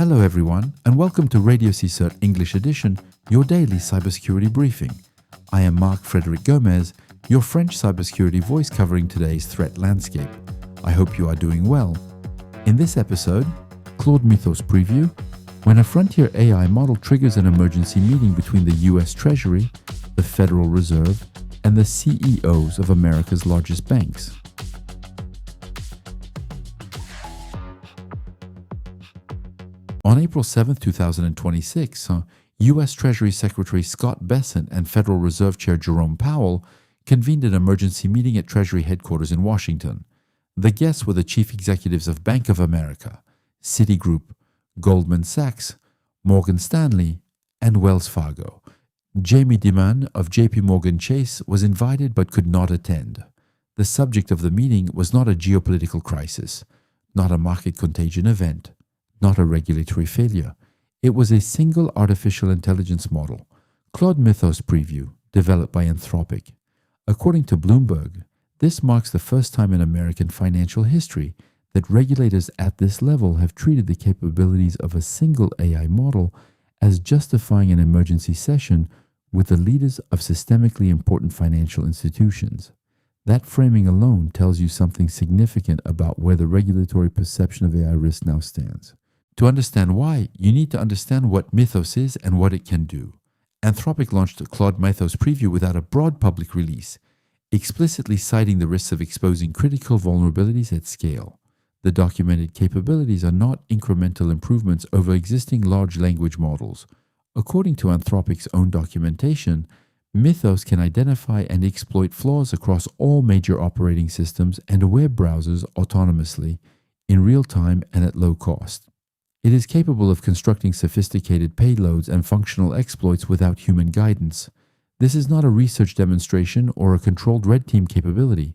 Hello everyone, and welcome to RadioCSIRT English Edition, your daily cybersecurity briefing. I am Marc Frédéric Gomez, your French cybersecurity voice covering today's threat landscape. I hope you are doing well. In this episode, Claude Mythos Preview, when a frontier AI model triggers an emergency meeting between the US Treasury, the Federal Reserve, and the CEOs of America's largest banks. On April 7, 2026, US Treasury Secretary Scott Bessent and Federal Reserve Chair Jerome Powell convened an emergency meeting at Treasury headquarters in Washington. The guests were the chief executives of Bank of America, Citigroup, Goldman Sachs, Morgan Stanley, and Wells Fargo. Jamie Dimon of JP Morgan Chase was invited but could not attend. The subject of the meeting was not a geopolitical crisis, not a market contagion event, not a regulatory failure. It was a single artificial intelligence model, Claude Mythos Preview, developed by Anthropic. According to Bloomberg, this marks the first time in American financial history that regulators at this level have treated the capabilities of a single AI model as justifying an emergency session with the leaders of systemically important financial institutions. That framing alone tells you something significant about where the regulatory perception of AI risk now stands. To understand why, you need to understand what Mythos is and what it can do. Anthropic launched a Claude Mythos Preview without a broad public release, explicitly citing the risks of exposing critical vulnerabilities at scale. The documented capabilities are not incremental improvements over existing large language models. According to Anthropic's own documentation, Mythos can identify and exploit flaws across all major operating systems and web browsers autonomously, in real time and at low cost. It is capable of constructing sophisticated payloads and functional exploits without human guidance. This is not a research demonstration or a controlled red team capability.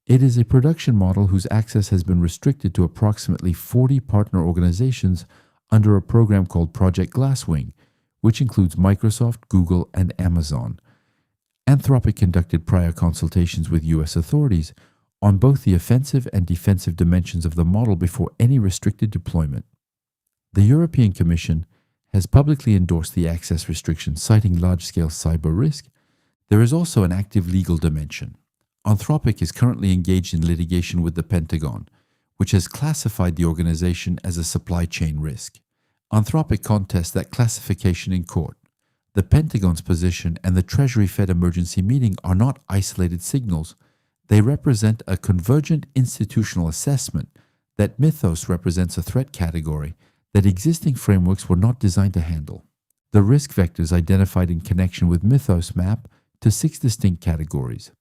It is a production model whose access has been restricted to approximately 40 partner organizations under a program called Project Glasswing, which includes Microsoft, Google, and Amazon. Anthropic conducted prior consultations with US authorities on both the offensive and defensive dimensions of the model before any restricted deployment. The European Commission has publicly endorsed the access restriction, citing large-scale cyber risk. There is also an active legal dimension. Anthropic is currently engaged in litigation with the Pentagon, which has classified the organization as a supply chain risk. Anthropic contests that classification in court. The Pentagon's position and the Treasury-Fed emergency meeting are not isolated signals. They represent a convergent institutional assessment that Mythos represents a threat category that existing frameworks were not designed to handle. The risk vectors identified in connection with Mythos map to 6 distinct categories.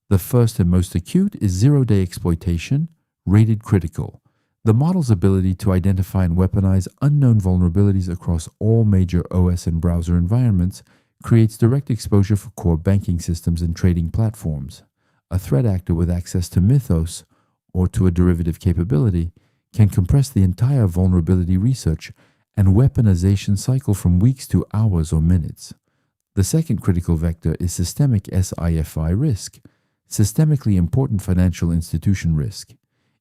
The first and most acute is zero-day exploitation, rated critical. The model's ability to identify and weaponize unknown vulnerabilities across all major OS and browser environments creates direct exposure for core banking systems and trading platforms. A threat actor with access to Mythos, or to a derivative capability, can compress the entire vulnerability research and weaponization cycle from weeks to hours or minutes. The second critical vector is systemic SIFI risk, systemically important financial institution risk.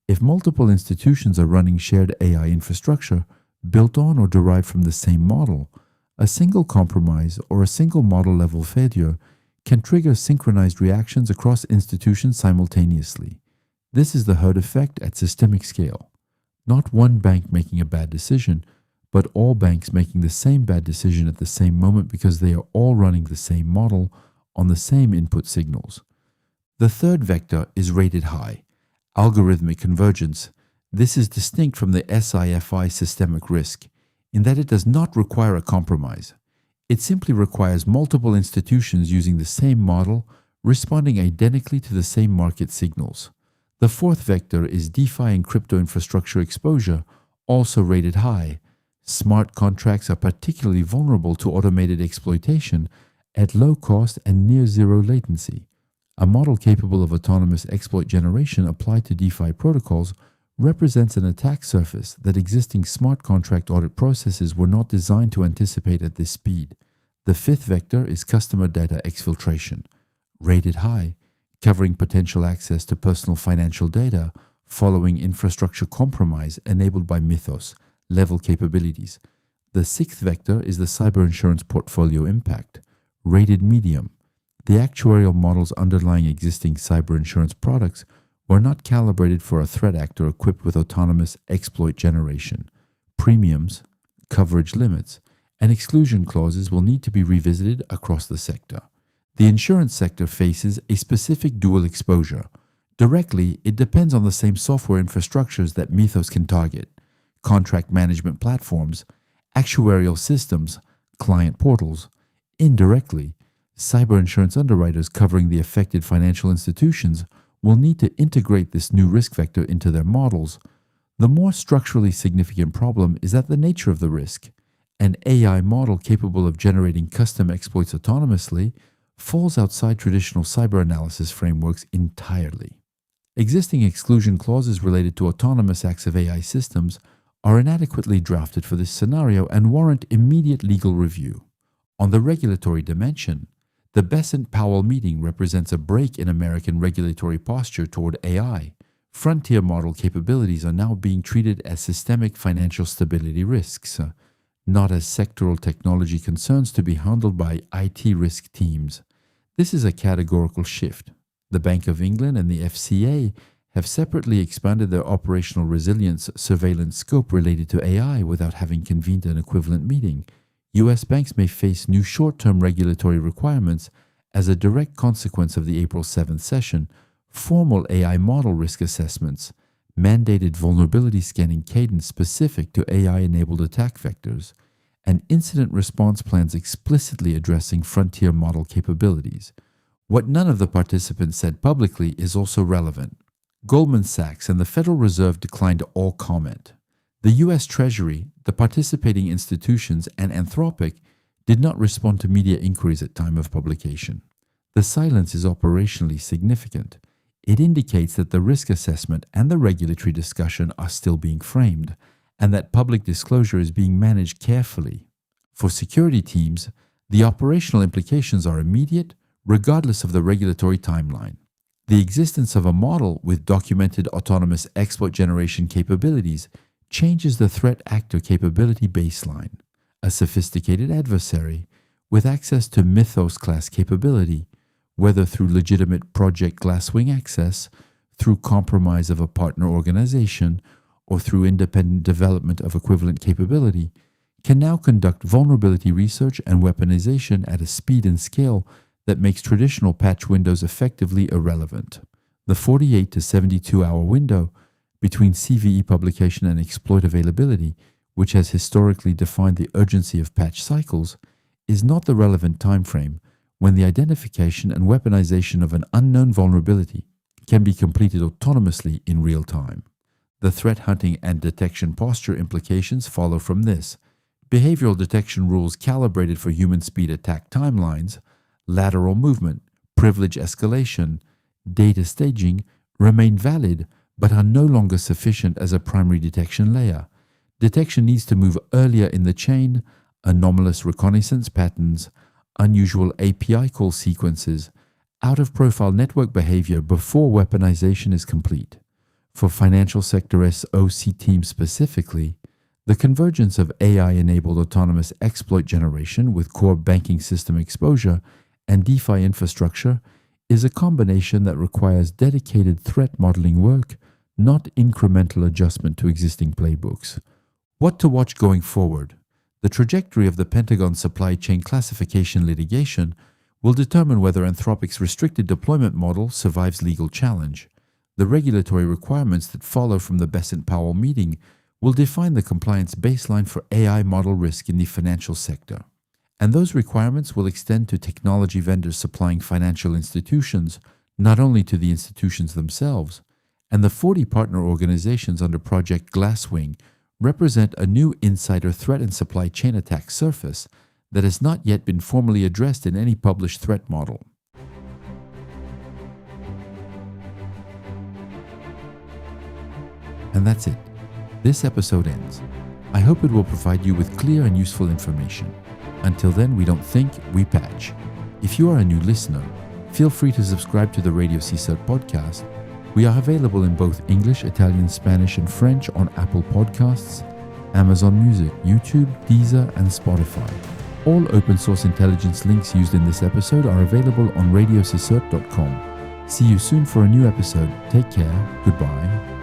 If multiple institutions are running shared AI infrastructure built on or derived from the same model, a single compromise or a single model level failure can trigger synchronized reactions across institutions simultaneously. This is the herd effect at systemic scale. Not one bank making a bad decision, but all banks making the same bad decision at the same moment because they are all running the same model on the same input signals. The third vector is rated high, algorithmic convergence. This is distinct from the SIFI systemic risk in that it does not require a compromise. It simply requires multiple institutions using the same model, responding identically to the same market signals. The fourth vector is DeFi and crypto infrastructure exposure, also rated high. Smart contracts are particularly vulnerable to automated exploitation at low cost and near zero latency. A model capable of autonomous exploit generation applied to DeFi protocols represents an attack surface that existing smart contract audit processes were not designed to anticipate at this speed. The fifth vector is customer data exfiltration, rated high, covering potential access to personal financial data following infrastructure compromise enabled by Mythos level capabilities. The sixth vector is the cyber insurance portfolio impact, rated medium. The actuarial models underlying existing cyber insurance products were not calibrated for a threat actor equipped with autonomous exploit generation. Premiums, coverage limits, and exclusion clauses will need to be revisited across the sector. The insurance sector faces a specific dual exposure. Directly, it depends on the same software infrastructures that Mythos can target: contract management platforms, actuarial systems, client portals. Indirectly, cyber insurance underwriters covering the affected financial institutions will need to integrate this new risk vector into their models. The more structurally significant problem is that the nature of the risk. An AI model capable of generating custom exploits autonomously falls outside traditional cyber analysis frameworks entirely. Existing exclusion clauses related to autonomous acts of AI systems are inadequately drafted for this scenario and warrant immediate legal review. On the regulatory dimension, the Besant-Powell meeting represents a break in American regulatory posture toward AI. Frontier model capabilities are now being treated as systemic financial stability risks, not as sectoral technology concerns to be handled by IT risk teams. This is a categorical shift. The Bank of England and the FCA have separately expanded their operational resilience surveillance scope related to AI without having convened an equivalent meeting. US banks may face new short-term regulatory requirements as a direct consequence of the April 7th session. Formal AI model risk assessments, mandated vulnerability scanning cadence specific to AI-enabled attack vectors, and incident response plans explicitly addressing frontier model capabilities. What none of the participants said publicly is also relevant. Goldman Sachs and the Federal Reserve declined all comment. The US Treasury, the participating institutions, and Anthropic did not respond to media inquiries at time of publication. The silence is operationally significant. It indicates that the risk assessment and the regulatory discussion are still being framed, and that public disclosure is being managed carefully. For security teams, the operational implications are immediate, regardless of the regulatory timeline. The existence of a model with documented autonomous exploit generation capabilities changes the threat actor capability baseline. A sophisticated adversary with access to Mythos-class capability, whether through legitimate Project Glasswing access, through compromise of a partner organization, or through independent development of equivalent capability, can now conduct vulnerability research and weaponization at a speed and scale that makes traditional patch windows effectively irrelevant. The 48 to 72-hour window between CVE publication and exploit availability, which has historically defined the urgency of patch cycles, is not the relevant timeframe when the identification and weaponization of an unknown vulnerability can be completed autonomously in real time. The threat hunting and detection posture implications follow from this. Behavioral detection rules calibrated for human speed attack timelines, lateral movement, privilege escalation, data staging remain valid but are no longer sufficient as a primary detection layer. Detection needs to move earlier in the chain, anomalous reconnaissance patterns, unusual API call sequences, out-of-profile network behavior before weaponization is complete. For financial sector SOC teams specifically, the convergence of AI-enabled autonomous exploit generation with core banking system exposure and DeFi infrastructure is a combination that requires dedicated threat modeling work, not incremental adjustment to existing playbooks. What to watch going forward? The trajectory of the Pentagon supply chain classification litigation will determine whether Anthropic's restricted deployment model survives legal challenge. The regulatory requirements that follow from the Besant-Powell meeting will define the compliance baseline for AI model risk in the financial sector. And those requirements will extend to technology vendors supplying financial institutions, not only to the institutions themselves. And the 40 partner organizations under Project Glasswing represent a new insider threat and supply chain attack surface that has not yet been formally addressed in any published threat model. And that's it. This episode ends. I hope it will provide you with clear and useful information. Until then, we don't think, we patch. If you are a new listener, feel free to subscribe to the RadioCSIRT podcast. We are available in both English, Italian, Spanish, and French on Apple Podcasts, Amazon Music, YouTube, Deezer, and Spotify. All open source intelligence links used in this episode are available on RadioCSIRT.com. See you soon for a new episode. Take care. Goodbye.